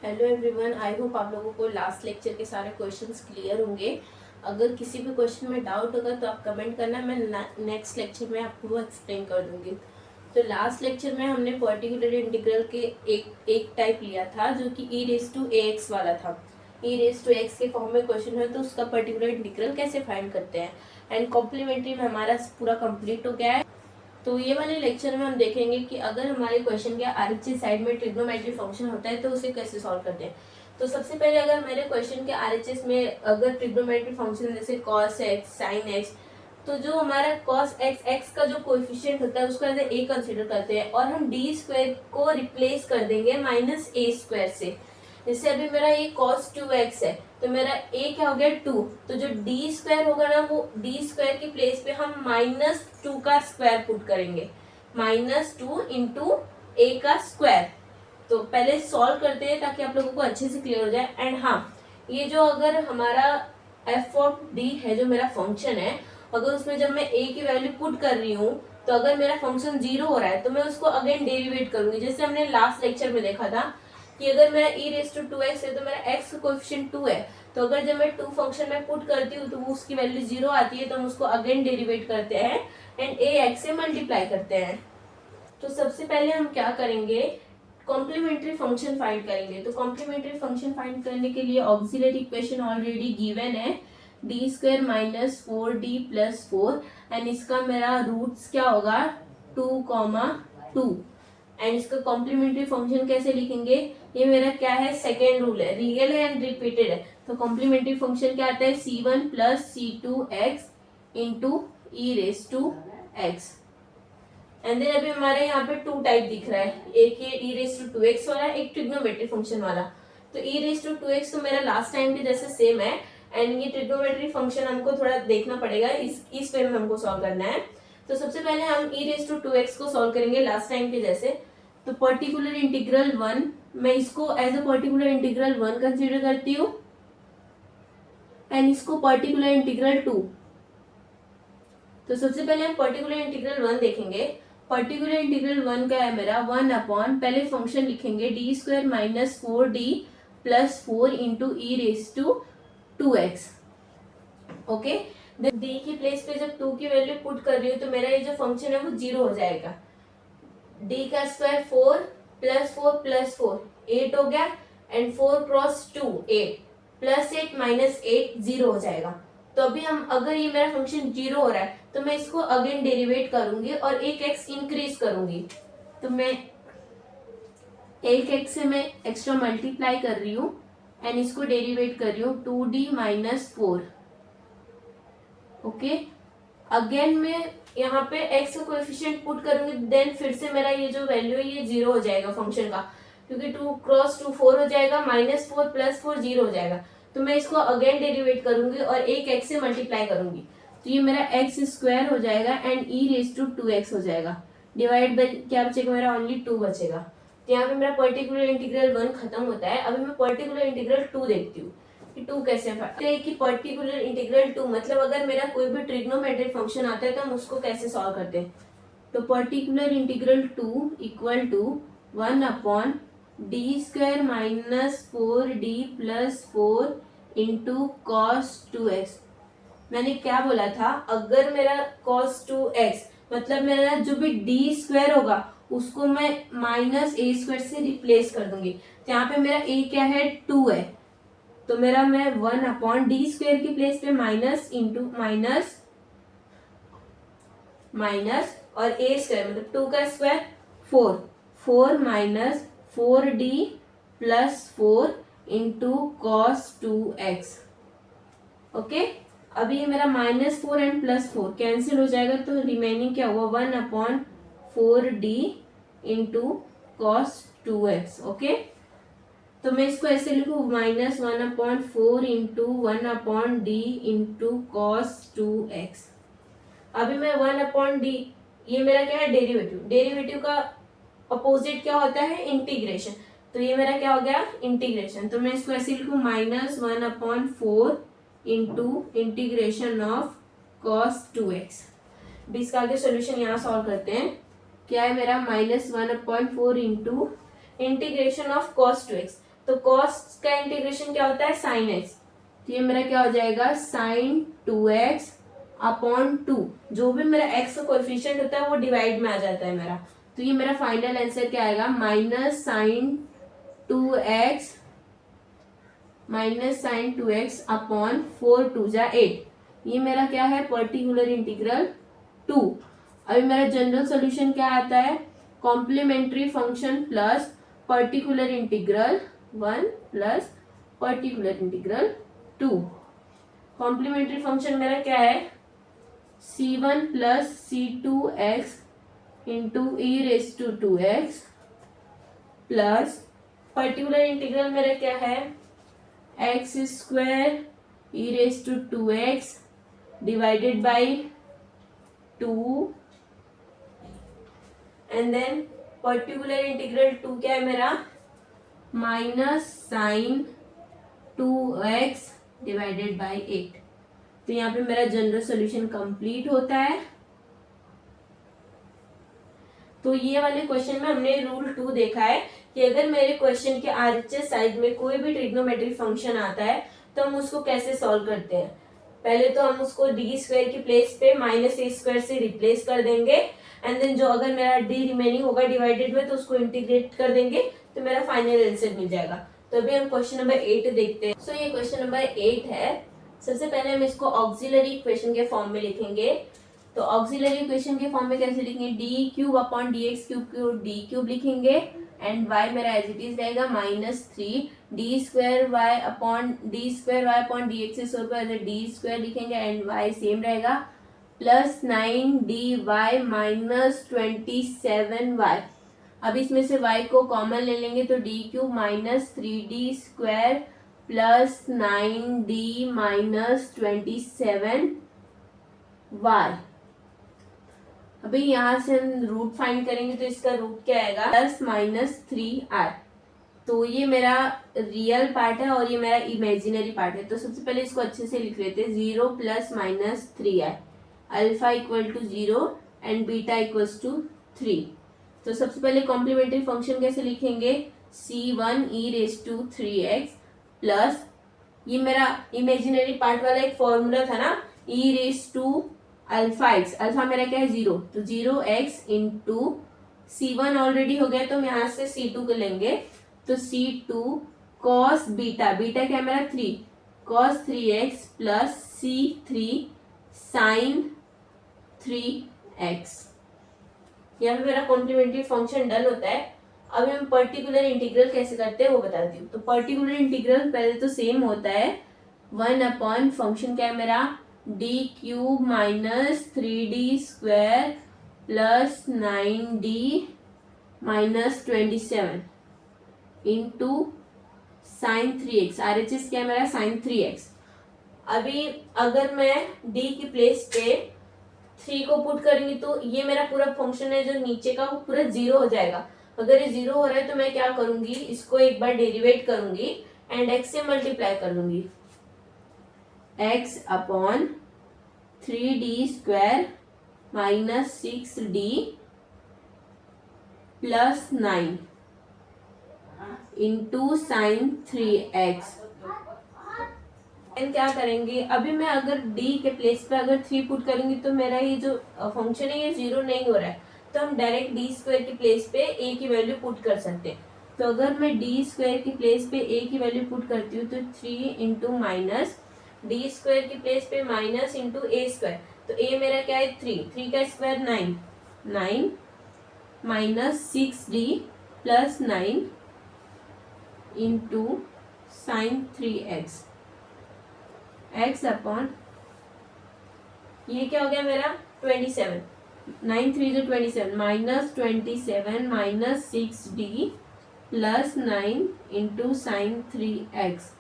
Hello everyone, I hope आप लोगों को लास्ट लेक्चर के सारे क्वेश्चंस क्लियर होंगे। अगर किसी भी क्वेश्चन में डाउट होगा तो आप कमेंट करना, मैं नेक्स्ट लेक्चर में आपको वो एक्सप्लेन कर दूंगी। तो लास्ट लेक्चर में हमने पर्टिकुलर इंटीग्रल के एक टाइप लिया था जो कि ई रेस टू ए एक्स वाला था। ई रेस टू एक्स के फॉर्म में क्वेश्चन है तो उसका पर्टिकुलर इंटीग्रल कैसे फाइंड करते हैं। एंड कॉम्प्लीमेंट्री में हमारा पूरा कंप्लीट हो गया है। तो ये वाले लेक्चर में हम देखेंगे कि अगर हमारे क्वेश्चन के आरएचएस साइड में ट्रिग्नोमेट्री फंक्शन होता है तो उसे कैसे सॉल्व करते हैं। तो सबसे पहले अगर मेरे क्वेश्चन के आरएचएस में अगर ट्रिग्नोमेट्री फंक्शन जैसे cos x sin x, तो जो हमारा cos x x का जो कोएफिशिएंट होता है उसको एज ए कंसिडर करते हैं और हम डी स्क्वायर को रिप्लेस कर देंगे माइनस ए स्क्वायर से। जैसे अभी मेरा ये cos 2x है तो मेरा a क्या हो गया 2, तो जो डी स्क्वायर होगा ना वो डी स्क्वायर की प्लेस पे हम -2 का स्क्वायर पुट करेंगे, -2 इंटू ए का स्क्वायर। तो पहले सॉल्व करते हैं ताकि आप लोगों को अच्छे से क्लियर हो जाए। एंड हाँ, ये जो अगर हमारा एफ ऑफ डी है जो मेरा फंक्शन है, अगर उसमें जब मैं ए की वैल्यू पुट कर रही हूँ तो अगर मेरा फंक्शन 0 हो रहा है तो मैं उसको अगेन डेरिवेट करूंगी। जैसे हमने लास्ट लेक्चर में देखा था कि अगर मेरा ई रेस टू 2x है तो मेरा x का कोएफिशिएंट 2 है, तो अगर जब मैं 2 फंक्शन में पुट करती हूँ तो वो उसकी वैल्यू 0 आती है तो हम उसको अगेन डेरिवेट करते हैं एंड ए एक्स से मल्टीप्लाई करते हैं। तो सबसे पहले हम क्या करेंगे, कॉम्प्लीमेंट्री फंक्शन फाइंड करेंगे। तो कॉम्प्लीमेंट्री फंक्शन फाइंड करने के लिए ऑक्सिलरी इक्वेशन ऑलरेडी गिवन है, D square minus 4d plus 4 and इसका मेरा रूट्स क्या होगा 2, 2 एंड इसका कॉम्प्लीमेंट्री फंक्शन कैसे लिखेंगे, ये मेरा क्या है सेकेंड रूल है, रियल है एंड रिपीटेड है। तो कॉम्प्लीमेंट्री फंक्शन क्या आता है c1 plus c2x into E raise to x. And then अभी हमारे यहाँ पे 2 टाइप दिख रहा है, एक ये ई रेस टू 2x वाला, एक ट्रिग्नोमेट्री फंक्शन वाला। तो ई रेस टू 2x तो मेरा लास्ट टाइम के जैसे सेम है एंड ये ट्रिग्नोमेट्री फंक्शन हमको थोड़ा देखना पड़ेगा, इस वे में हमको सॉल्व करना है। तो सबसे पहले हम ई रेस टू 2x को सॉल्व करेंगे लास्ट टाइम के जैसे। तो पर्टिकुलर इंटीग्रल 1, मैं इसको as a particular integral 1 consider करती हूँ एंड इसको पर्टिकुलर इंटीग्रल 2। तो सबसे पहले हम पर्टिकुलर इंटीग्रल 1 देखेंगे। पर्टिकुलर इंटीग्रल 1 का है मेरा 1 अपॉन, पहले फंक्शन लिखेंगे D square minus 4d plus 4 into E raise to 2x। Okay, D की प्लेस पे जब 2 की वैल्यू पुट कर रही हूँ तो मेरा ये जो फंक्शन है वो 0 हो जाएगा। डी का स्क्वायर 4 प्लस 4 प्लस 4 8 हो गया एंड 4 क्रॉस 2 8 प्लस 8 माइनस 8 0 हो जाएगा। तो अभी हम अगर ये मेरा फंक्शन 0 हो रहा है तो मैं इसको अगेन डेरिवेट करूंगी और एक x इंक्रीज करूंगी। तो मैं एक x से मैं एक्स्ट्रा मल्टीप्लाई कर रही हूँ एंड इसको डेरिवेट कर रही हूँ 2d माइनस 4। ओके, अगेन मैं यहाँ पे x का कोएफिशिएंट पुट करूंगी, देन फिर से मेरा ये जो वैल्यू है ये 0 हो जाएगा फंक्शन का, क्योंकि 2 क्रॉस 2 4 हो जाएगा, -4 प्लस 4 0 हो जाएगा। तो मैं इसको अगेन डेरिवेट करूंगी और एक x से मल्टीप्लाई करूंगी तो ये मेरा एक्स स्क्वायर हो जाएगा and E raise to 2x हो जाएगा। डिवाइड बाय क्या बचेगा मेरा, ओनली 2 बचेगा। तो यहाँ पे मेरा पर्टिकुलर इंटीग्रल 1 खत्म होता है। अभी मैं पर्टिकुलर इंटीग्रल 2 देखती हूँ कि 2 कैसे कि पर्टिकुलर इंटीग्रल 2 मतलब अगर मेरा कोई भी ट्रिग्नोमेट्रिक फंक्शन आता है तो हम उसको कैसे सॉल्व करते हैं। तो particular integral 2 equal to 1 upon D square minus 4d plus 4 into cos 2x। मैंने क्या बोला था, अगर मेरा cos 2x मतलब मेरा जो भी d स्क्वायर होगा उसको मैं माइनस ए स्क्वायर से रिप्लेस कर दूंगी। तो यहाँ पे मेरा a क्या है 2 है, तो मेरा मैं 1 अपॉन डी स्क्वायर की प्लेस पे माइनस इंटू माइनस माइनस और a स्क्वायर मतलब 2 का square 4, 4 minus 4d plus 4 into cos 2x। Okay, अभी ये मेरा -4 एंड +4 कैंसिल हो जाएगा तो रिमेनिंग क्या होगा 1 upon 4d into cos 2x। Okay, तो मैं इसको ऐसे लिखूँ -1 upon 4 into 1 upon d into cos 2x। अभी मैं 1 अपॉन d, ये मेरा क्या है डेरिवेटिव, डेरिवेटिव का अपोजिट क्या होता है इंटीग्रेशन, तो ये मेरा क्या हो गया इंटीग्रेशन। तो मैं इसको ऐसे लिखूँ -1 upon 4 into integration of cos 2x। अब इसका आगे सोल्यूशन यहाँ सॉल्व करते हैं। क्या है मेरा -1 upon 4 into integration of cos 2x। तो कॉस का इंटीग्रेशन क्या होता है, साइन एक्स। तो ये मेरा क्या हो जाएगा, साइन 2x अपॉन 2। जो भी मेरा x का कोएफिशिएंट होता है वो डिवाइड में आ जाता है मेरा। तो ये मेरा फाइनल आंसर क्या आएगा, माइनस साइन 2x अपॉन 4 2 जा 8। ये मेरा क्या है, पर्टिकुलर इंटीग्रल 2। अभी मेरा जनरल सॉल्यूशन क्या आता है, complementary function plus particular integral 1 plus particular integral 2। Complementary function मेरा क्या है, c1 plus c2x into e⁻²x plus particular integral मेरा क्या है, x² e⁻² divided by 2 and then particular integral 2 क्या है मेरा, minus sign 2x divided by 8। तो यहाँ पे मेरा जनरल सॉल्यूशन कंप्लीट होता है। तो ये वाले क्वेश्चन में हमने रूल 2 देखा है कि अगर मेरे क्वेश्चन के आरएचएस साइड में कोई भी ट्रिग्नोमेट्रिक फंक्शन आता है तो हम उसको कैसे सॉल्व करते हैं। पहले तो हम उसको d² की प्लेस पे -a² से रिप्लेस कर देंगे एंड देन जो अगर मेरा d रिमेनिंग होगा डिवाइडेड में तो उसको इंटीग्रेट कर देंगे तो मेरा फाइनल आंसर मिल जाएगा। तो अभी हम क्वेश्चन नंबर 8 देखते हैं। सो ये क्वेश्चन नंबर 8 है। सबसे पहले हम इसको ऑक्सिलरी इक्वेशन के फॉर्म में लिखेंगे। तो ऑक्सिलरी इक्वेशन के फॉर्म में कैसे लिखेंगे, d³ अपॉन dx³ को d³ लिखेंगे एंड y मेरा एज इट इज रहेगा -3 d² अपॉन dx² को एज d² लिखेंगे एंड y सेम रहेगा प्लस 9dy -27y। अब इसमें से y को कॉमन ले लेंगे तो d³ -3d² plus 9d -27y। अभी यहाँ से हम रूट फाइंड करेंगे तो इसका रूट क्या आएगा, +-3r। तो ये मेरा रियल पार्ट है और ये मेरा इमेजिनरी पार्ट है। तो सबसे पहले इसको अच्छे से लिख लेते हैं, 0 + -3r, अल्फा = 0 एंड बीटा = 3। तो सबसे पहले कॉम्प्लीमेंट्री फंक्शन कैसे लिखेंगे, c1 e⁻³ प्लस ये मेरा इमेजिनरी पार्ट वाला एक फॉर्मूला था ना, e⁻∝x, अल्फा मेरा क्या है 0, तो 0x इंटू c1 ऑलरेडी हो गया तो हम यहाँ से c2 को लेंगे तो c2 cos बीटा, बीटा क्या है मेरा 3, cos 3x plus c3 sin 3x। यहाँ पे मेरा कॉम्प्लीमेंट्री फंक्शन डन होता है। अब हम पर्टिकुलर इंटीग्रल कैसे करते हैं वो बताती हूँ। तो पर्टिकुलर इंटीग्रल पहले तो सेम होता है 1 अपॉन फंक्शन क्या है मेरा d³ -3d² plus 9d -27 into sine 3x, RHS क्या है मेरा sin 3x। अभी अगर मैं d की प्लेस पे 3 को पुट करेंगी तो ये मेरा पूरा फंक्शन है जो नीचे का वो पूरा 0 हो जाएगा। अगर ये 0 हो रहा है तो मैं क्या करूंगी, इसको एक बार डेरिवेट करूंगी एंड x से मल्टीप्लाई कर लूंगी, x upon 3d² -6d plus 9 into sine 3x। And क्या करेंगे, अभी मैं अगर d के प्लेस पे अगर 3 पुट करूंगी तो मेरा ये जो फंक्शन है ये 0 नहीं हो रहा है, तो हम डायरेक्ट d² की प्लेस पे a की वैल्यू पुट कर सकते हैं। तो अगर मैं d² की प्लेस पे a की वैल्यू पुट करती हूँ तो 3 इंटू माइनस d² की प्लेस पे माइनस इंटू a², तो a मेरा क्या है 3 का square 9 minus 6d plus 9 into sine 3x, x upon ये क्या हो गया मेरा 27, 9 3 जो 27 -27 minus 6d plus 9 into sine 3x,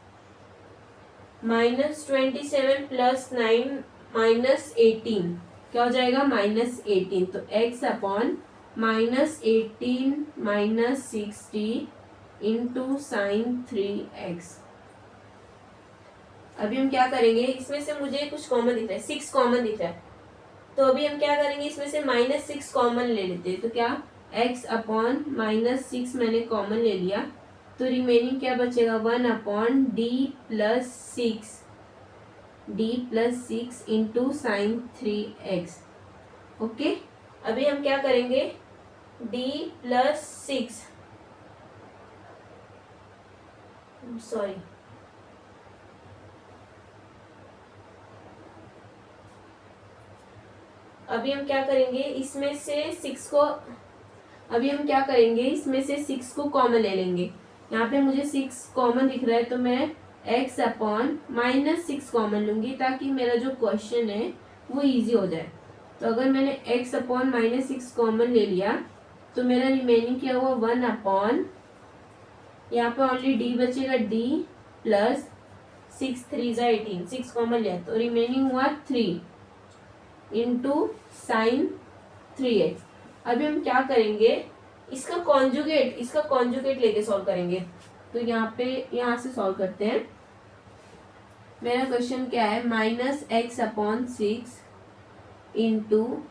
-27 plus 9 -18 क्या हो जाएगा -18। तो x upon -18 minus 6d into sine 3x। अभी हम क्या करेंगे, इसमें से मुझे कुछ कॉमन दिख रहा है, 6 कॉमन दिख रहा है, तो अभी हम क्या करेंगे इसमें से -6 कॉमन ले लेते हैं। तो क्या x अपॉन -6 मैंने कॉमन ले लिया तो रिमेनिंग क्या बचेगा, 1 D plus six into sine 3x। Okay, अभी हम क्या करेंगे, d प्लस 6, सॉरी अभी हम क्या करेंगे, इसमें से 6 को कॉमन ले लेंगे। यहाँ पे मुझे 6 कॉमन दिख रहा है, तो मैं x अपॉन -6 कॉमन लूंगी ताकि मेरा जो क्वेश्चन है वो इजी हो जाए। तो अगर मैंने x अपॉन -6 कॉमन ले लिया तो मेरा रिमेनिंग क्या हुआ, 1 अपॉन, यहाँ पे ओनली d बचेगा, d प्लस 6 3 ज़ा 18, 6 कॉमन लिया तो रिमेनिंग हुआ 3 इंटू साइन 3x। अभी हम क्या करेंगे, इसका कॉन्जुगेट लेके सॉल्व करेंगे। तो यहाँ से सॉल्व करते हैं। मेरा क्वेश्चन क्या है, -x upon 6 into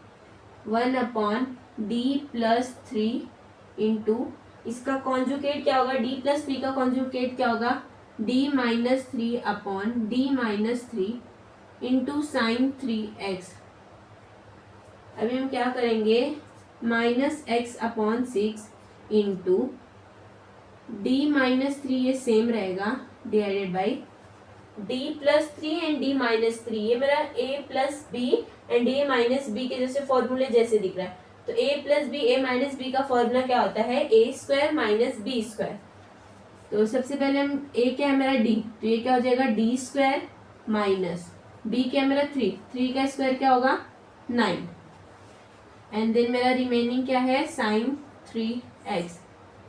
1 upon d plus 3 into, इसका कॉन्जुगेट क्या होगा, d प्लस 3 का कॉन्जुगेट क्या होगा, d minus 3 upon d minus 3 into sine 3x। अभी हम क्या करेंगे, -x upon 6 into d minus 3, ये सेम रहेगा, divided by d plus 3 and d minus 3, ये मेरा a plus B and a minus B के जैसे फॉर्मूले जैसे दिख रहा है। तो a plus B, a minus B का फॉर्मूला क्या होता है, a square minus B square. तो सबसे पहले हम a क्या है मेरा d, तो ये क्या हो जाएगा, d स्क्वायर माइनस b क्या है मेरा 3 का स्क्वायर क्या होगा, 9, एंड देन मेरा रिमेनिंग क्या है, साइन 3x।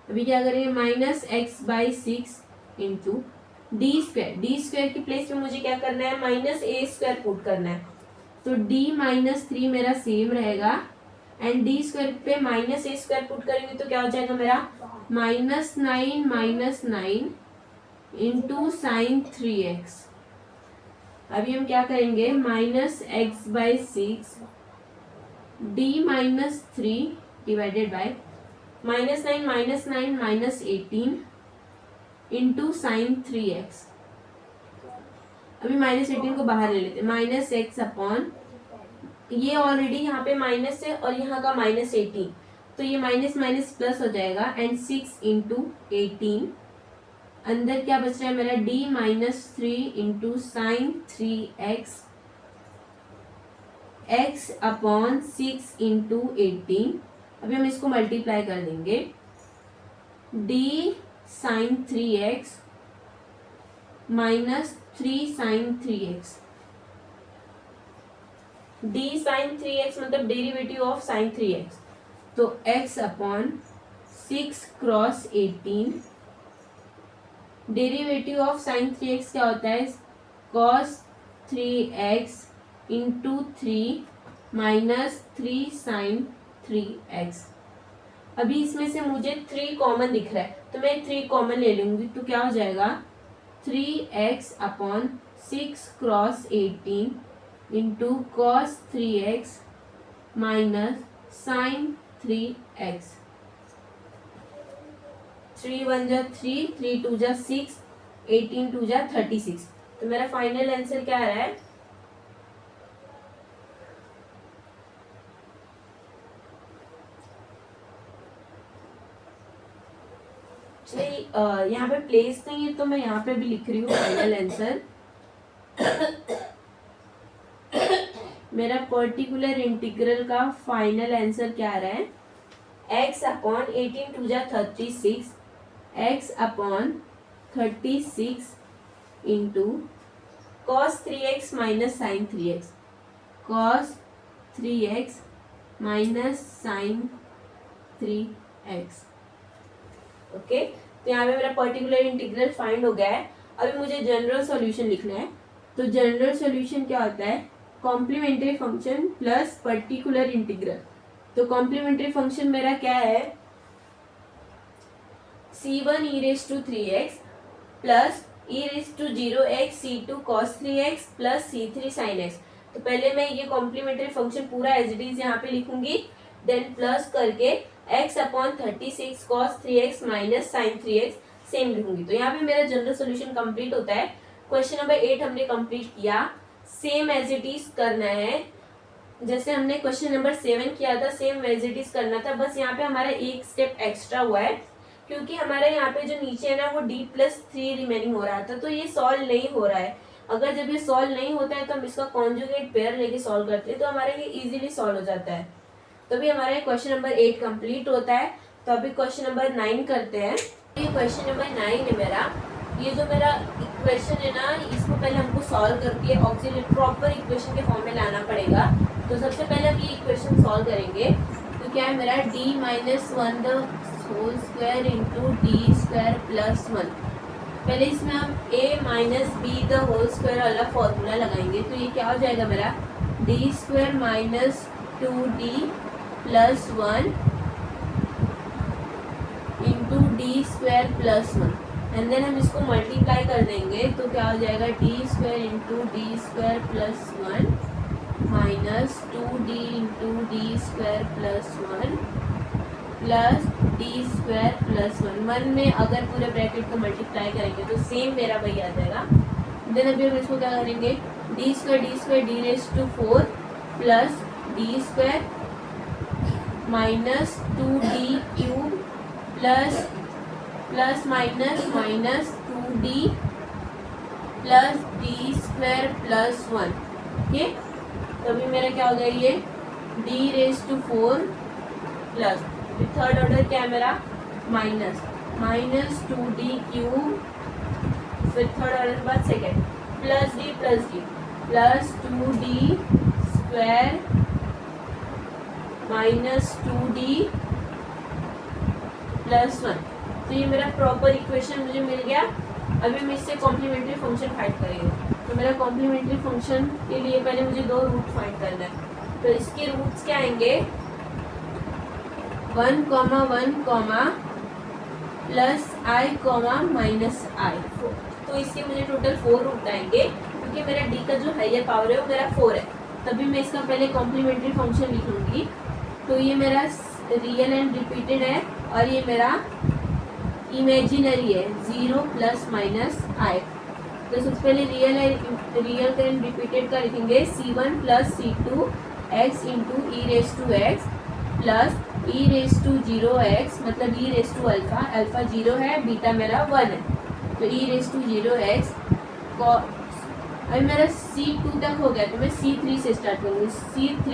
अभी क्या करेंगे, -x/6 इंटू डी स्क्वायर की प्लेस में मुझे क्या करना है, -a² पुट करना है। तो d माइनस 3 मेरा सेम रहेगा, एंड डी स्क्वायर पे -a² पुट करेंगे तो क्या हो जाएगा मेरा, -9 इंटू साइन 3x। अभी हम क्या करेंगे, -x/6 d minus 3 divided by -9 -18 into sine 3x। अभी -18 को बाहर ले लेते हैं, -x अपॉन, ये ऑलरेडी यहाँ पे माइनस है और यहाँ का -18, तो ये माइनस माइनस प्लस हो जाएगा, एंड 6 इंटू 18, अंदर क्या बच रहा है मेरा, d minus 3 into sine 3x, x upon 6 into 18। अभी हम इसको मल्टीप्लाई कर देंगे, d sine 3x minus 3 sine 3x, d sine 3x मतलब डेरिवेटिव ऑफ साइन 3x, तो x upon 6 cross 18, derivative of sine 3x क्या होता है, cos 3x into 3 minus 3 sine 3x। अभी इसमें से मुझे 3 कॉमन दिख रहा है, तो मैं 3 कॉमन ले लूंगी, तो क्या हो जाएगा, 3x upon 6 cross 18 into cos 3x minus sine 3x। 3 1 जा 3, 3 2 जा 6, 18 2 जा 36। तो मेरा फाइनल आंसर क्या आ रहा है, यहाँ पे प्लेस नहीं है तो मैं यहाँ पे भी लिख रही हूँ फाइनल आंसर। मेरा पर्टिकुलर इंटीग्रल का फाइनल आंसर क्या आ रहा है, x अपॉन 18 2 जा 36, x upon 36 into cos 3x minus sine 3x, cos 3x minus sine 3x। Okay, तो यहाँ पे मेरा पर्टिकुलर इंटीग्रल फाइंड हो गया है। अभी मुझे जनरल सॉल्यूशन लिखना है। तो जनरल सॉल्यूशन क्या होता है, complementary function plus particular integral. तो कॉम्प्लीमेंट्री फंक्शन मेरा क्या है, c1 e3x plus e0x c2 cos 3x plus c3 sin x। तो पहले मैं ये कॉम्प्लीमेंट्री फंक्शन पूरा एज इट इज यहाँ पे लिखूंगी, देन प्लस करके x upon 36 cos 3x minus sine 3x same लिखूंगी। तो यहाँ पे मेरा जनरल सोल्यूशन कंप्लीट होता है। क्वेश्चन नंबर 8 हमने कंप्लीट किया। सेम एज इट इज करना है, जैसे हमने क्वेश्चन नंबर 7 किया था सेम एज इट इज करना था। बस यहाँ पे हमारा एक स्टेप एक्स्ट्रा हुआ है, क्योंकि हमारे यहाँ पे जो नीचे है ना वो d+3 रिमेनिंग हो रहा था, तो ये सॉल्व नहीं हो रहा है। अगर जब ये सॉल्व नहीं होता है तो हम इसका कॉन्जुगेट पेयर लेके सॉल्व करते हैं, तो हमारा ये इजीली सॉल्व हो जाता है। तो अभी हमारा क्वेश्चन नंबर 8 कंप्लीट होता है। तो अभी क्वेश्चन नंबर 9 करते हैं। ये क्वेश्चन नंबर 9 है मेरा। ये जो मेरा इक्वेशन है ना, इसको पहले हमको सॉल्व करके ऑक्सिलरी प्रॉपर इक्वेशन के फॉर्म में लाना पड़ेगा। तो सबसे पहले हम ये इक्वेशन सॉल्व करेंगे। तो क्या है मेरा d-1 the whole square into d² + 1। पहले इसमें हम a minus B the whole square वाला फॉर्मूला लगाएंगे। तो ये क्या हो जाएगा मेरा d² - 2d + 1 into d² + 1, and then हम इसको मल्टीप्लाई कर देंगे। तो क्या हो जाएगा d² into d² + 1 minus 2d into d² + 1 plus d² + 1। 1 में अगर पूरे ब्रैकेट को मल्टीप्लाई करेंगे तो सेम मेरा वही आ जाएगा। देन अभी हम इसको क्या करेंगे d² d4 plus d² minus 2d³ plus minus 2d plus d² + 1। ठीक है, तो अभी मेरा क्या हो गया ये d4 प्लस थर्ड ऑर्डर क्या है मेरा माइनस 2d³, फिर थर्ड ऑर्डर के बाद second plus d plus 2d² minus 2d + 1। तो ये मेरा प्रॉपर इक्वेशन मुझे मिल गया। अभी हम इससे कॉम्प्लीमेंट्री फंक्शन फाइंड करेंगे। तो मेरा कॉम्प्लीमेंट्री फंक्शन के लिए पहले मुझे 2 रूट फाइंड करना है। तो इसके रूट्स क्या आएंगे 1, 1, प्लस i, माइनस i। तो इसके मुझे टोटल 4 रूट आएंगे, क्योंकि मेरा d का जो हायर पावर है वो मेरा 4 है। तभी मैं इसका पहले कॉम्प्लीमेंट्री फंक्शन लिखूंगी। तो ये मेरा रियल एंड रिपीटेड है और ये मेरा इमेजिनरी है 0 + -i। तो सबसे पहले रियल एंड रिपीटेड का लिखेंगे c1 + c2 x into e⁻x plus e⁻0x, मतलब e⁻α, अल्फा 0 है, बीटा मेरा 1 है। तो e⁻0x अभी मेरा c2 तक हो गया, तो मैं c3 से स्टार्ट करूँगी। c3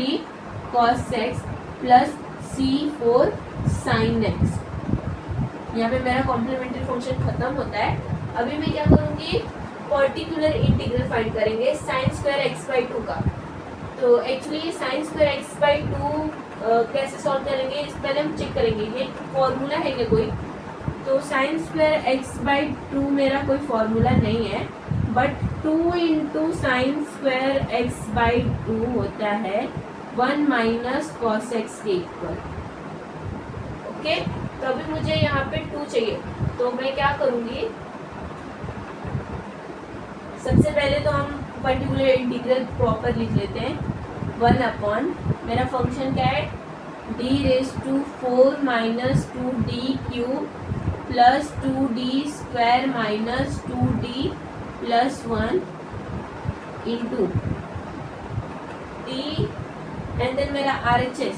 cos x plus c4 sin x। यहाँ पे मेरा कॉम्प्लीमेंट्री फंक्शन खत्म होता है। अभी मैं क्या करूँगी पर्टिकुलर इंटीग्रल फाइंड करेंगे sin² x/2 का। तो एक्चुअली sin² x/2 कैसे सॉल्व करेंगे इस पहले हम चेक करेंगे। ये फॉर्मूला है क्या कोई? तो sin² x/2 मेरा कोई फॉर्मूला नहीं है, बट 2 इंटू sin² x/2 होता है 1 माइनस cos x के इक्वल। ओके, तो अभी मुझे यहाँ पे 2 चाहिए, तो मैं क्या करूँगी सबसे पहले तो हम पर्टिकुलर इंटीग्रल प्रॉपर लिख लेते हैं। 1 मेरा फंक्शन क्या है d⁴ - 2d³ plus 2d² minus 2d plus 1 into d, and then मेरा RHS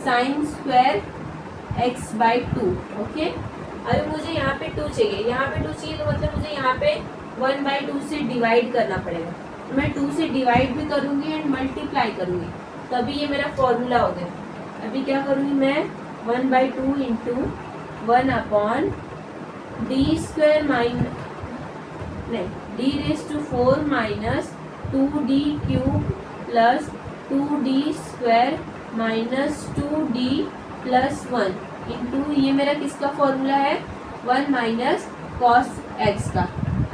sin² x/2। ओके, अभी मुझे यहाँ पे 2 चाहिए, यहाँ पे 2 चाहिए, तो मतलब मुझे यहाँ पे 1/2 से डिवाइड करना पड़ेगा। मैं 2 से डिवाइड भी करूँगी एंड मल्टीप्लाई करूँगी, तभी ये मेरा फॉर्मूला हो गया। अभी क्या करूँगी मैं 1/2 into 1 d4 minus 2d³ plus 2d² minus 2d plus 1 into ये मेरा किसका फॉर्मूला है 1 माइनस cos x का।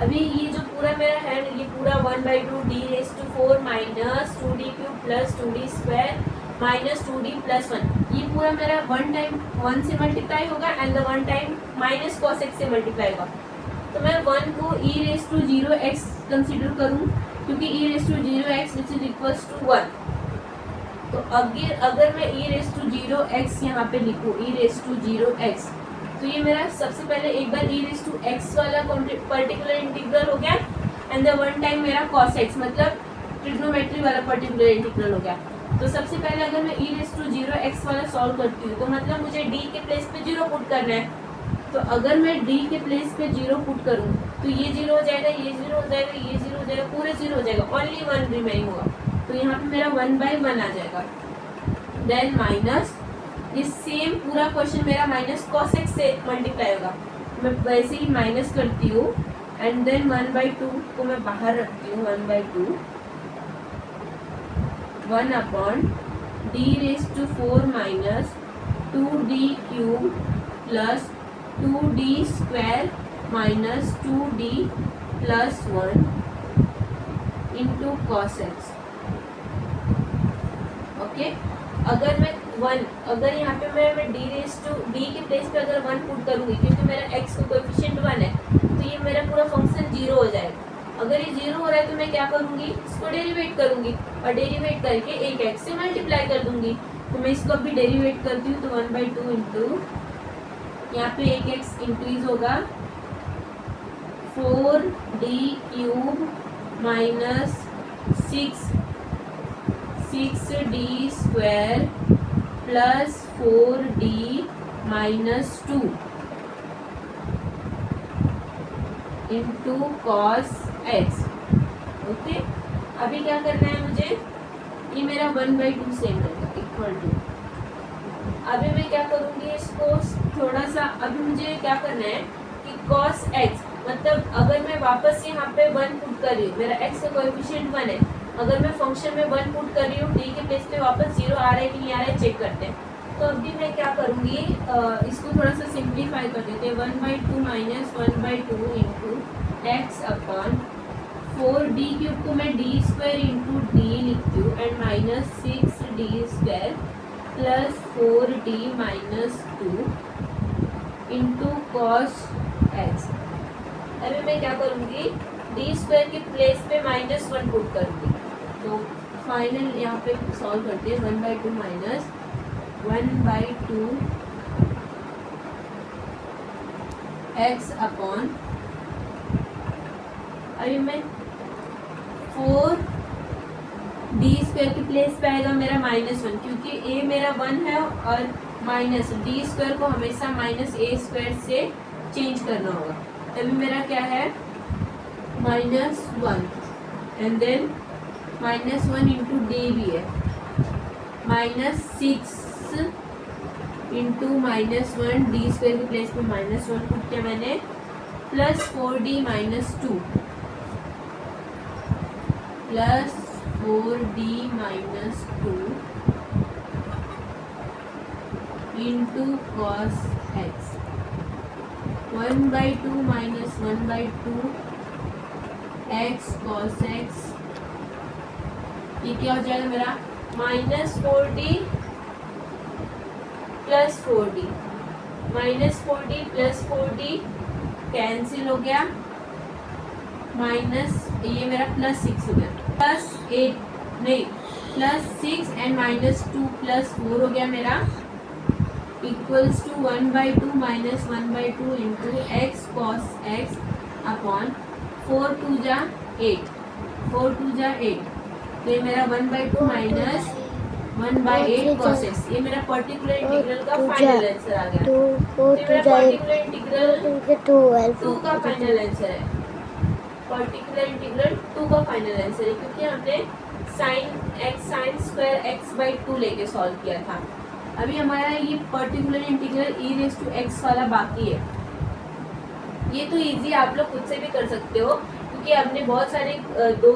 अभी ये जो पूरा मेरा है ये पूरा 1/2 d⁴ minus 2d³ plus 2d² minus 2d plus 1, ये पूरा मेरा 1 टाइम 1 से मल्टीप्लाई होगा and the 1 time minus cos x से मल्टीप्लाई होगा। तो मैं 1 को e⁻0x कंसिडर करूँ, क्योंकि e⁻0x which is equals to 1। तो अगर मैं e⁻0x यहाँ पे लिखूँ e⁻0x, तो ये मेरा सबसे पहले एक बार ई रेस टू एक्स वाला पर्टिकुलर इंटीग्रल हो गया, एंड द वन टाइम मेरा कॉस एक्स मतलब ट्रिग्नोमेट्री वाला पर्टिकुलर इंटीग्रल हो गया। तो सबसे पहले अगर मैं ई रेस टू 0x वाला सॉल्व करती हूँ तो मतलब मुझे d के प्लेस पे 0 पुट करना है। तो अगर मैं d के प्लेस पे 0 पुट करूँ तो ये 0 हो जाएगा, ये 0 हो जाएगा, ये 0 हो जाएगा, पूरे 0 हो जाएगा, ओनली 1 रिमेनिंग होगा। तो यहाँ पे मेरा 1/1 आ जाएगा। देन माइनस ये सेम पूरा क्वेश्चन मेरा माइनस कॉस एक्स से मल्टीप्लाई होगा। मैं वैसे ही माइनस करती हूँ एंड देन 1/2 को मैं बाहर रखती हूँ। 1/2 1 d raise to 4 minus 2d cube plus 2d square minus 2d plus 1 into cos X. Okay, अगर मैं अगर यहाँ पे मैं d रेज टू d के प्लेस पे अगर 1 पुट करूँगी क्योंकि मेरा x का कोएफिशिएंट 1 है तो ये मेरा पूरा फंक्शन 0 हो जाएगा। अगर ये 0 हो रहा है तो मैं क्या करूँगी, इसको डेरिवेट करूँगी और डेरिवेट करके एक x से मल्टीप्लाई कर दूँगी। तो मैं इसको अभी डेरिवेट करती हूँ तो 1/2 इंटू यहाँ पे एक x इंक्रीज होगा 4d cube minus 6d square plus 4d minus 2 into cos X. Okay, अभी क्या करना है मुझे, ये मेरा 1/2 सेम रहेगा इक्वल टू। अभी मैं क्या करूँगी इसको थोड़ा सा, अभी मुझे क्या करना है कि कॉस एक्स मतलब अगर मैं वापस यहाँ पे 1 पुट कर रही हूँ, मेरा एक्स का कोएफिशिएंट 1 है, अगर मैं फंक्शन में 1 पुट कर रही हूँ डी के प्लेस पे वापस 0 आ रहा है कि नहीं आ रहा है चेक करते हैं। तो अभी मैं क्या करूँगी, इसको थोड़ा सा सिंप्लीफाई कर देते हैं। 1/2 minus 1/2 into x upon 4d cube को मैं d स्क्वायर इंटू d लिखती हूँ and minus 6d square plus 4d minus 2 into cos x. अभी मैं क्या करूँगी, d स्क्वायर के प्लेस पे -1 पुट करूँगी। तो फाइनल यहाँ पे सॉल्व करते हैं। 1/2 माइनस 1/2 एक्स अपॉन, अभी मैं 4d स्क्वायर के प्लेस पे आएगा मेरा -1 क्योंकि a मेरा 1 है और माइनस d स्क्वायर को हमेशा -a स्क्वायर से चेंज करना होगा। तभी मेरा क्या है -1 एंड देन -1 इंटू d भी है, -6 इंटू -1 d स्क्वायर के प्लेस पे -1 पुट किया मैंने plus 4d minus 2 plus 4d minus 2 into cos x. 1/2 minus 1/2 x cos x, ये क्या हो जाएगा मेरा -4d plus 4d, -4d plus 4d cancel हो गया, माइनस ये मेरा +6 हो गया, +8 नहीं +6 एंड -2 प्लस 4 हो गया मेरा equals to 1/2 minus 1/2 into X cos X upon 4 2 जा 8, 4 2 जा 8। तो ये मेरा 1/2 माइनस 1/8 कॉस एक्स, ये मेरा पर्टिकुलर इंटीग्रल का फाइनल आंसर आ गया। तो ये मेरा पर्टिकुलर इंटीग्रल 2 का फाइनल आंसर है, पर्टिकुलर इंटीग्रल 2 का फाइनल आंसर है क्योंकि हमने साइन स्क्वायर x/2 लेके सॉल्व किया था। अभी हमारा ये particular integral E raise to X वाला बाकी है। ये तो इजी आप लोग खुद से भी कर सकते हो क्योंकि हमने बहुत सारे 2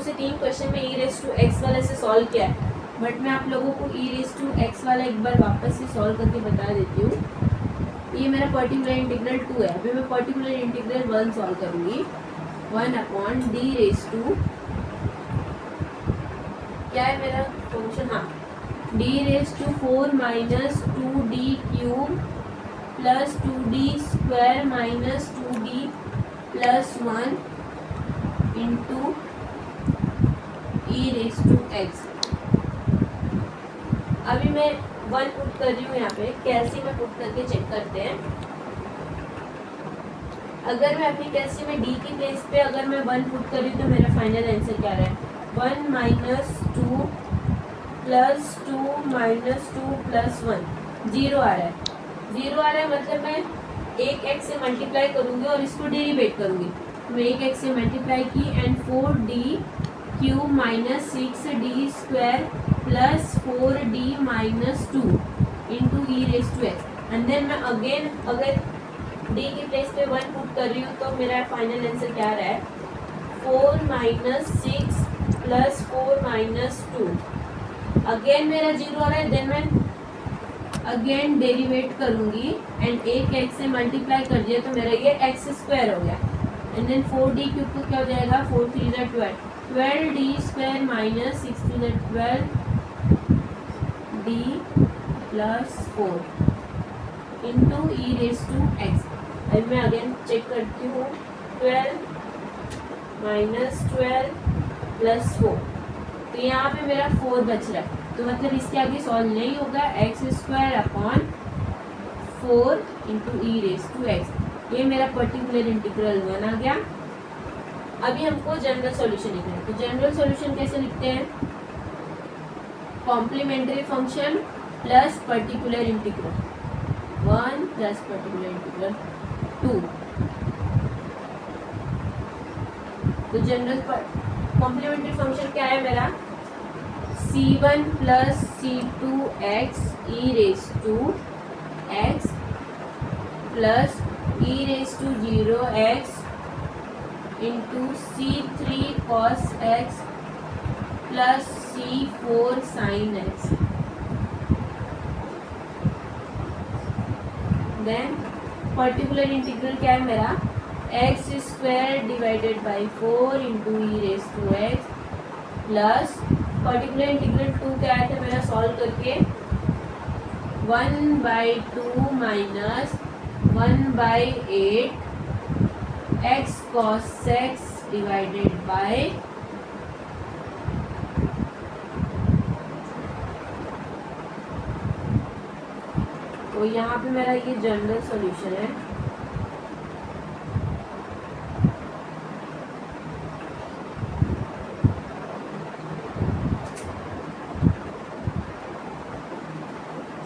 से 3 क्वेश्चन में ई रेज टू एक्स वाले से सॉल्व किया है, बट मैं आप लोगों को ई रेज टू एक्स वाला एक बार वापस से सॉल्व करके बता देती हूँ। ये मेरा पर्टिकुलर इंटीग्रल 2 है, अभी मैं पर्टिकुलर इंटीग्रल 1 सॉल्व करूँगी। 1/d रेज टू क्या है मेरा फंक्शन, हाँ d raise to 4 minus 2d cube plus 2d square minus 2d plus 1 into E raise to x. अभी मैं 1 पुट कर रही हूँ यहाँ पे, कैलसी में पुट करके चेक करते हैं। अगर मैं अपनी कैलसी में डी की प्लेस पे अगर मैं 1 पुट कर रही हूँ तो मेरा फाइनल आंसर क्या रहा है, 1 माइनस 2 प्लस 2 माइनस 2 प्लस 1, 0 आ रहा है। 0 आ रहा है मतलब मैं एक एक्स से मल्टीप्लाई करूँगी और इसको डेरिवेट करूँगी। मैं एक एक्स से मल्टीप्लाई की and 4d cube minus 6d square plus 4d minus 2 into E raise to x. And then मैं अगेन अगर d की प्लेस पे 1 पुट कर रही हूँ तो मेरा फाइनल आंसर क्या आ रहा है, 4 माइनस 6 प्लस 4 माइनस 2। अगेन मेरा 0 आ रहा है, देन मैं अगेन डेरिवेट करूंगी एंड एक एक्स से मल्टीप्लाई कर दिया तो मेरा ये एक्स स्क्वायर हो गया। एंड देन 4d क्यूब को क्या हो जाएगा, 4 3 जा 12, 12d स्क्वायर माइनस 6 2 जा 12d plus 4 into E raise to x. अब मैं अगेन चेक करती हूँ, 12 माइनस 12 प्लस 4, तो यहाँ पे मेरा 4 बच रहा है, तो मतलब इसके आगे सॉल्व नहीं होगा। X square upon 4 into E raise to x, ये मेरा पर्टिकुलर इंटीग्रल 1 आ गया। अभी हमको जनरल सॉल्यूशन लिखना है, तो जनरल सॉल्यूशन कैसे लिखते हैं, complementary function plus particular integral 1 plus particular integral 2। तो जनरल कॉम्प्लीमेंट्री फंक्शन क्या है मेरा, c1 plus c2 x e raise to x plus e raise to 0x into c3 cos x plus c4 sin x। Then particular integral क्या है मेरा, x square divided by 4 into E raise to x plus particular integral 2 क्या आया था मेरा solve करके, 1/2 minus 1/8 x cos x divided by तो यहाँ पे मेरा ये जनरल सॉल्यूशन है।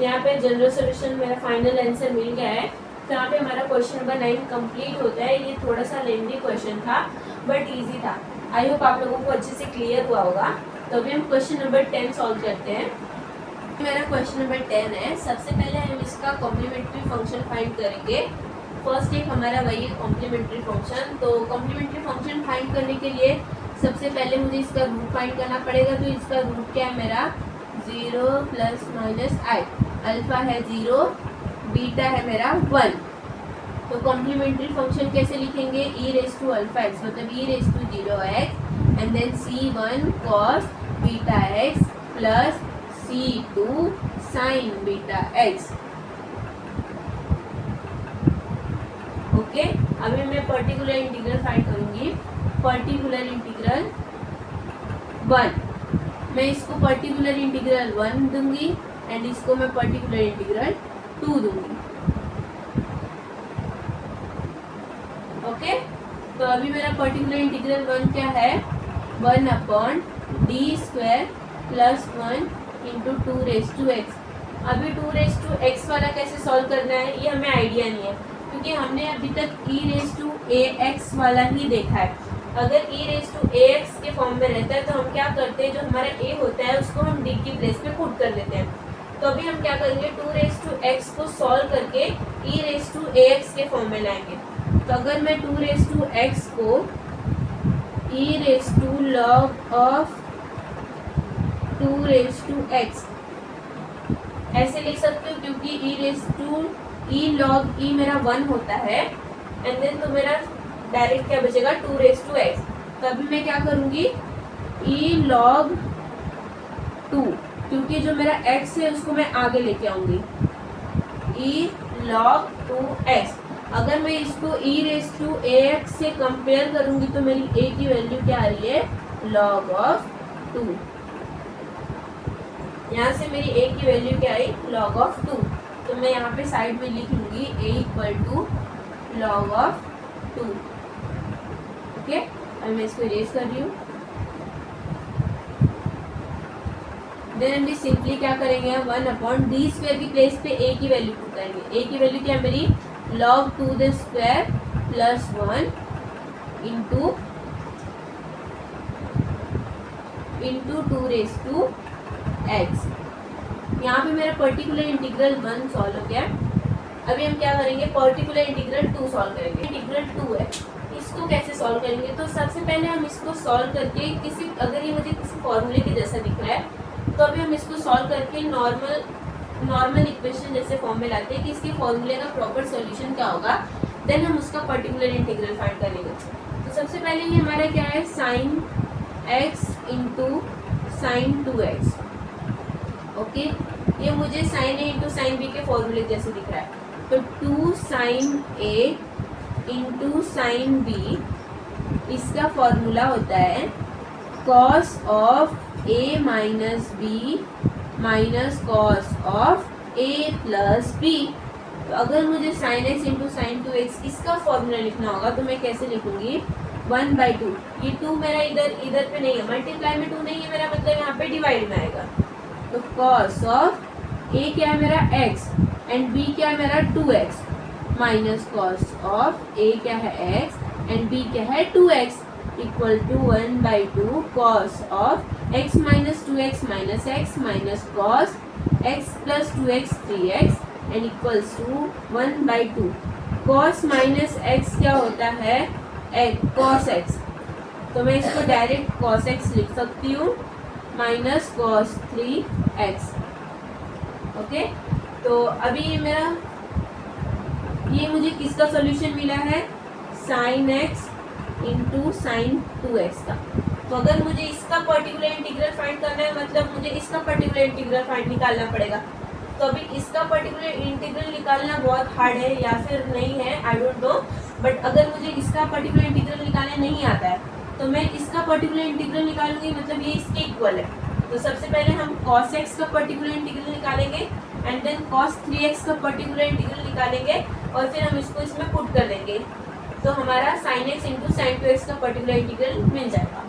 यहाँ पे जनरल सॉल्यूशन मेरा फाइनल आंसर मिल गया है। तो यहाँ पे हमारा क्वेश्चन नंबर 9 कंप्लीट होता है। ये थोड़ा सा लेंथी क्वेश्चन था बट इजी था। आई होप आप लोगों को अच्छे से क्लियर हुआ होगा। तो अभी हम क्वेश्चन नंबर 10 सॉल्व करते हैं। मेरा क्वेश्चन नंबर 10 है। सबसे पहले हम इसका कॉम्प्लीमेंट्री फंक्शन फाइंड करेंगे। फर्स्ट एक हमारा वही है कॉम्प्लीमेंट्री फंक्शन। तो कॉम्प्लीमेंट्री फंक्शन फाइंड करने के लिए सबसे पहले मुझे इसका रूट फाइंड करना पड़ेगा। तो इसका रूट क्या है मेरा 0 प्लस माइनस आई। अल्फा है 0, बीटा है मेरा 1। तो कॉम्प्लीमेंट्री फंक्शन कैसे लिखेंगे, e raise to alpha x मतलब e raise to 0x and then c1 cos beta x plus c2 sine beta x. Okay, अभी मैं पर्टिकुलर इंटीग्रल फाइंड करूंगी। पर्टिकुलर इंटीग्रल 1, मैं इसको पर्टिकुलर इंटीग्रल 1 दूंगी एंड इसको मैं पर्टिकुलर इंटीग्रल 2 दूंगी। ओके, तो अभी मेरा पर्टिकुलर इंटीग्रल 1 क्या है 1 upon D square plus 1 into 2 raise to x. अभी 2 रेस टू एक्स वाला कैसे सॉल्व करना है ये हमें आइडिया नहीं है, क्योंकि हमने अभी तक ई रेस टू ए एक्स वाला ही देखा है। अगर ई रेस टू ए एक्स के फॉर्म में रहता है तो हम क्या करते हैं, जो हमारा ए होता है उसको हम डी की प्लेस पे पुट कर देते हैं। तो अभी हम क्या करेंगे 2 रेस टू एक्स को सॉल्व करके ई रेस टू ए एक्स के फॉर्म में लाएंगे। तो अगर मैं 2 रेस टू एक्स को e raise to log of 2 raise to x ऐसे लिख सकती हूँ, क्योंकि e raise to e log e मेरा 1 होता है एंड देन तो मेरा डायरेक्ट क्या बचेगा 2 रेस टू एक्स। तो अभी मैं क्या करूँगी ई लॉग 2, क्योंकि जो मेरा x है उसको मैं आगे लेके आऊंगी ई लॉग 2x। अगर मैं इसको ई रेस टू ए एक्स से कंपेयर करूंगी तो मेरी a की वैल्यू क्या आ रही है लॉग ऑफ 2। यहाँ से मेरी a की वैल्यू क्या आई, log ऑफ 2। तो मैं यहाँ पे साइड में लिख लूँगी a equal to log of 2। Okay, अब मैं इसको इरेज कर रही हूँ। देन हम सिंपली क्या करेंगे, 1/d² की प्लेस पे a की वैल्यू पुट करेंगे। a की वैल्यू क्या है मेरी, log 2² प्लस 1 इंटू 2⁻x। यहाँ पे मेरा पर्टिकुलर इंटीग्रल 1 सॉल्व हो गया। अभी हम क्या करेंगे, पर्टिकुलर इंटीग्रल 2 सॉल्व करेंगे। इंटीग्रल 2 है, इसको कैसे सॉल्व करेंगे, तो सबसे पहले हम इसको सॉल्व करके अगर ये मुझे किसी फॉर्मूले के जैसा दिख रहा है तो अभी हम इसको सॉल्व करके नॉर्मल इक्वेशन जैसे फॉर्म में लाते हैं कि इसके फॉर्मूले का प्रॉपर सॉल्यूशन क्या होगा, देन हम उसका पर्टिकुलर इंटीग्रल फाइंड करेंगे। तो सबसे पहले ये हमारा क्या है, sine x into sine 2x। ओके, ये मुझे sine a into sine b के फॉर्मूले जैसे दिख रहा है। तो 2 sine a into sine b, इसका फॉर्मूला होता है cos of a minus b minus cos of a plus b। तो अगर मुझे sign x into sine 2x इसका फॉर्मूला लिखना होगा तो मैं कैसे लिखूंगी, 1/2। ये 2 मेरा इधर पे नहीं है, मल्टीप्लाई में 2 नहीं है मेरा, मतलब यहाँ पे डिवाइड में आएगा। तो कॉस ऑफ a क्या है मेरा x एंड b क्या है मेरा 2x minus cos of a क्या है x एंड b क्या है 2x equal to 1/2 cos of x minus 2x minus x minus cos x plus 2x 3x and equals to 1/2। Cos minus x क्या होता है, cos x। तो मैं इसको डायरेक्ट cos x लिख सकती हूँ माइनस cos 3x। ओके, तो अभी ये मुझे किसका सॉल्यूशन मिला है, sine x into sine 2x का। तो अगर मुझे इसका पर्टिकुलर इंटीग्रल फाइंड करना है, मतलब मुझे इसका पर्टिकुलर इंटीग्रल फाइंड निकालना पड़ेगा। तो अभी इसका पर्टिकुलर इंटीग्रल निकालना बहुत हार्ड है या फिर नहीं है, आई डोंट नो। बट अगर मुझे इसका पर्टिकुलर इंटीग्रल निकालने नहीं आता है तो मैं इसका पर्टिकुलर इंटीग्रल निकालूंगी, मतलब ये इसके इक्वल है। तो सबसे पहले हम cos x का पर्टिकुलर इंटीग्रल निकालेंगे एंड देन cos 3x का पर्टिकुलर इंटीग्रल निकालेंगे और फिर हम इसको इसमें पुट कर देंगे। तो हमारा sin x into sine 2x का पर्टिकुलर इंटीग्रल मिल जाएगा।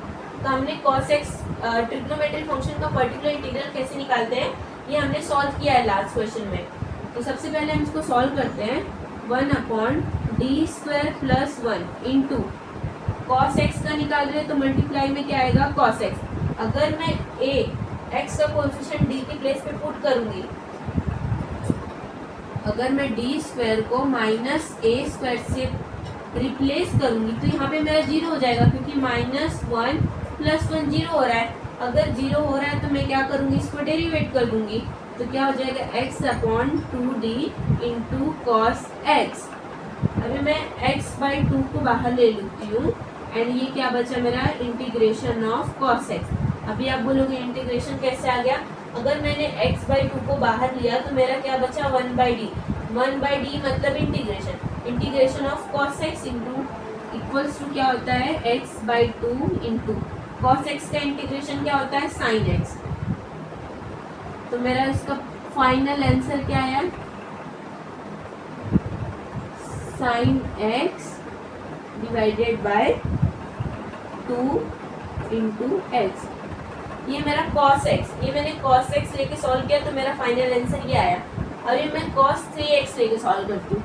तो हमने cos x ट्रिग्नोमेट्रिक फंक्शन का पर्टिकुलर इंटीग्रल कैसे निकालते हैं ये हमने सॉल्व किया है लास्ट क्वेश्चन में। तो सबसे पहले हम इसको सॉल्व करते हैं, 1/d² plus 1 into cos x का निकाल रहे हैं तो मल्टीप्लाई में क्या आएगा, cos x। अगर मैं x का कोएफिशिएंट d की प्लेस पे पुट करूंगी, अगर मैं d² को -a² से रिप्लेस करूंगी तो यहाँ पे मेरा 0 हो जाएगा, क्योंकि -1 + 1 0 हो रहा है। अगर 0 हो रहा है तो मैं क्या करूंगी, इसको डेरिवेट कर दूंगी। तो क्या हो जाएगा, x/2d इंटू कॉस एक्स। अभी मैं x/2 को बाहर ले लेती हूँ एंड ये क्या बचा मेरा, इंटीग्रेशन ऑफ कॉस एक्स। अभी आप बोलोगे इंटीग्रेशन कैसे आ गया, अगर मैंने x/2 को बाहर लिया तो मेरा क्या बचा, 1/d। 1/d मतलब integration of cos x into equals to क्या होता है, x/2 इंटू कॉस एक्स का इंटीग्रेशन क्या होता है, साइन एक्स। तो मेरा इसका फाइनल आंसर क्या आया, sine x divided by 2 into x. ये मेरा cos x, ये मैंने cos x लेके सॉल्व किया तो मेरा फाइनल आंसर ये आया। अभी मैं cos 3x लेके सॉल्व करती हूँ।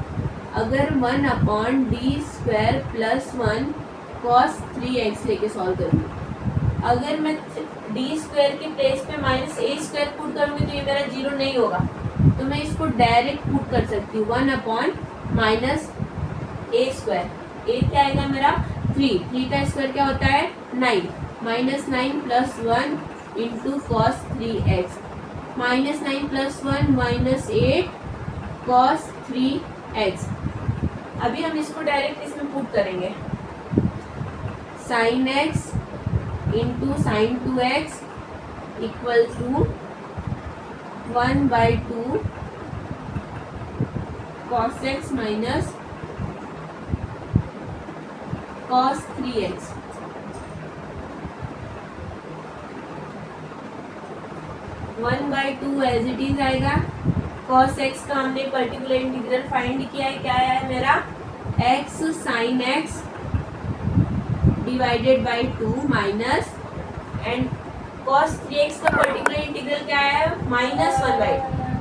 अगर 1/d² प्लस 1 cos 3x लेके सॉल्व करूँगी, अगर मैं d² की प्लेस पे -a² पुट करूँगी तो ये मेरा 0 नहीं होगा, तो मैं इसको डायरेक्ट पुट कर सकती हूँ, 1/-a²। a क्या आएगा मेरा, 3 का स्क्वायर क्या होता है, 9 -9 + 1 into cos 3x, -9 + 1 -8 cos 3x। अभी हम इसको डायरेक्ट इसमें पुट करेंगे, sine x into sine 2x equal to 1/2 cos x minus cos 3x। 1/2 as it is आएगा। cos x का हमने पर्टिकुलर इंटीग्रल फाइंड किया है, क्या आया है मेरा x sin x divided by 2 minus and cos 3x का पर्टिकुलर इंटीग्रल क्या आया है -1/,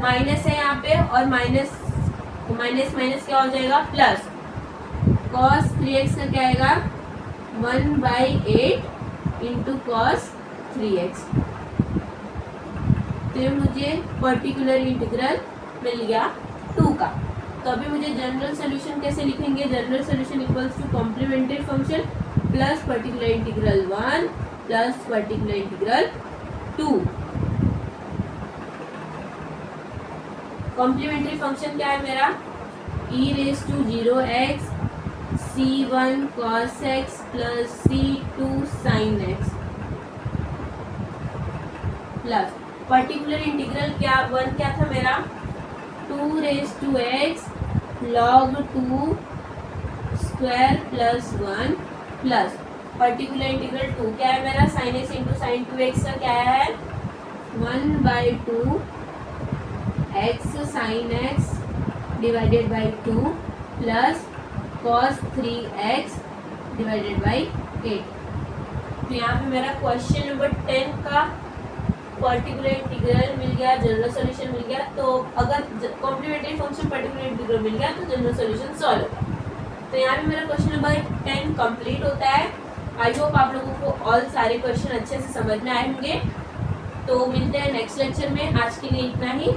माइनस है यहाँ पे और माइनस माइनस क्या हो जाएगा प्लस, cos 3x का क्या आएगा 1/8 इंटू cos 3x। तो मुझे पर्टिकुलर इंटीग्रल मिल गया 2 का। तो अभी मुझे जनरल सोल्यूशन कैसे लिखेंगे, general solution equals to complementary function plus particular integral 1 plus particular integral 2। Complementary function क्या है मेरा e⁻0x c1 cos x plus c2 sin x plus particular integral क्या 1 क्या था मेरा 2⁻x log 2 square plus 1 plus particular integral 2 क्या है मेरा sin x into sin 2x का क्या है 1/2 x sin x divided by 2 plus cos 3x divided by 8। तो यहाँ पे मेरा क्वेश्चन नंबर 10 का पर्टिकुलर इंटीग्रल मिल गया, जनरल सॉल्यूशन मिल गया। तो अगर कॉम्प्लीमेंट्री फंक्शन पर्टिकुलर इंटीग्रल मिल गया तो जनरल सॉल्यूशन सॉल्व होगा। तो यहाँ पे मेरा क्वेश्चन नंबर 10 कंप्लीट होता है। आई होप आप लोगों को ऑल सारे क्वेश्चन अच्छे से समझ में आए होंगे। तो मिलते हैं नेक्स्ट लेक्चर में, आज के लिए इतना ही।